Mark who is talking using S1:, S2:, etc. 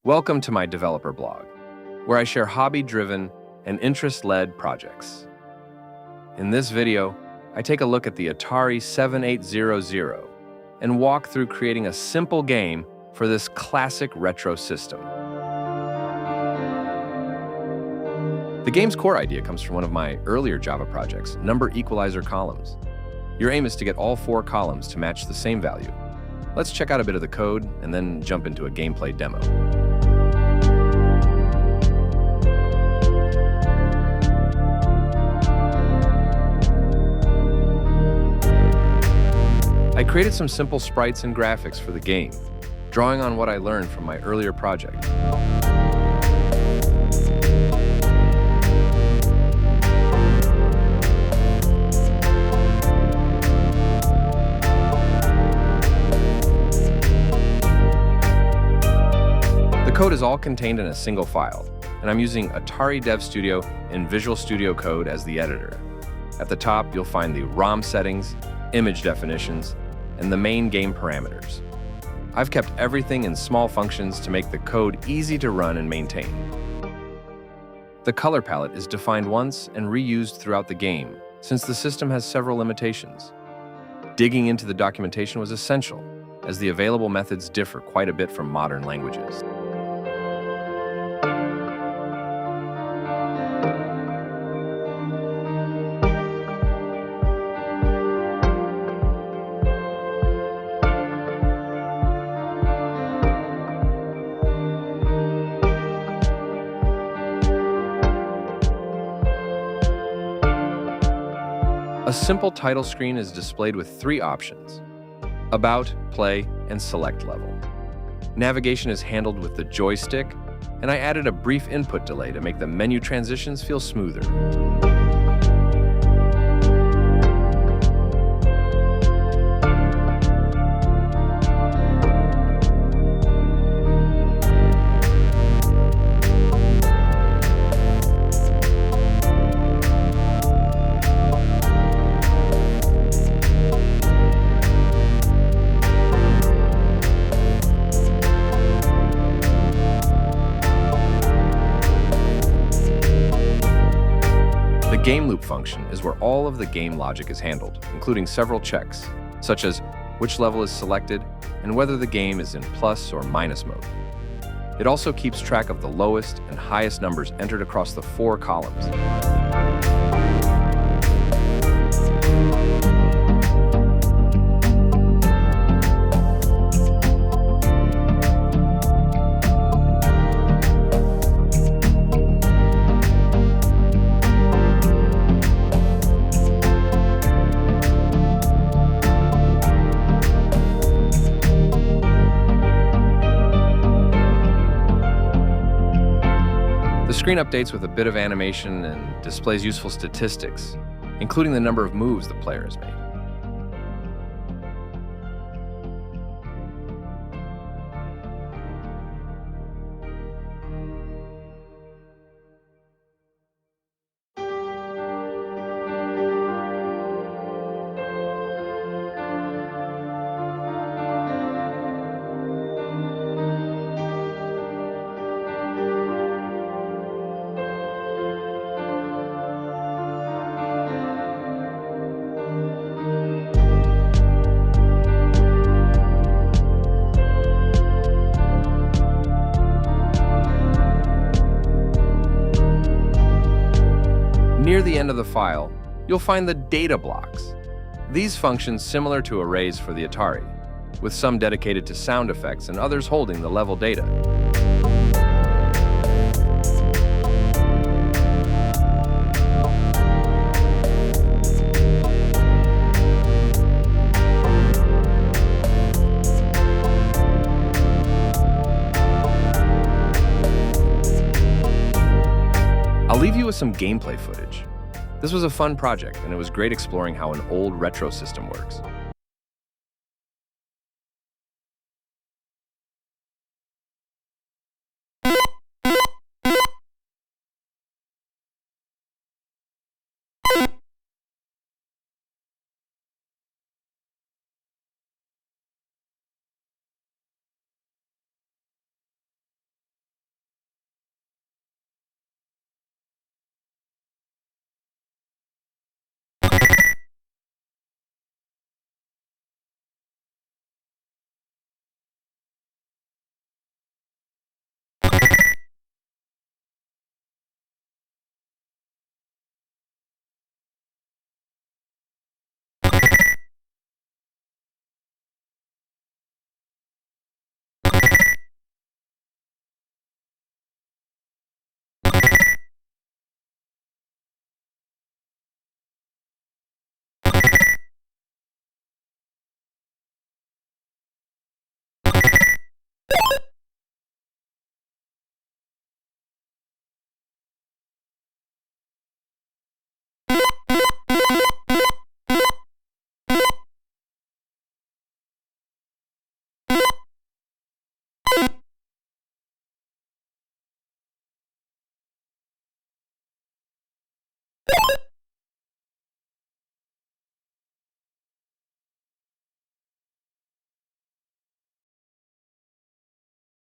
S1: Welcome to my developer blog, where I share hobby-driven and interest-led projects. In this video, I take a look at the Atari 7800 and walk through creating a simple game for this classic retro system. The game's core idea comes from one of my earlier Java projects, Number Equalizer Columns. Your aim is to get all 4 columns to match the same value. Let's check out a bit of the code and then jump into a gameplay demo. I created some simple sprites and graphics for the game, drawing on what I learned from my earlier project. The code is all contained in a single file, and I'm using Atari Dev Studio and Visual Studio Code as the editor. At the top, you'll find the ROM settings, image definitions, and the main game parameters. I've kept everything in small functions to make the code easy to run and maintain. The color palette is defined once and reused throughout the game, since the system has several limitations. Digging into the documentation was essential, as the available methods differ quite a bit from modern languages. A simple title screen is displayed with 3 options: About, Play, and Select level. Navigation is handled with the joystick, and I added a brief input delay to make the menu transitions feel smoother. The gameLoop function is where all of the game logic is handled, including several checks, such as which level is selected and whether the game is in plus or minus mode. It also keeps track of the lowest and highest numbers entered across the 4 columns. The screen updates with a bit of animation and displays useful statistics, including the number of moves the player has made. Near the end of the file, you'll find the data blocks. These functions similar to arrays for the Atari, with some dedicated to sound effects and others holding the level data. I'll leave you with some gameplay footage. This was a fun project, and it was great exploring how an old retro system works.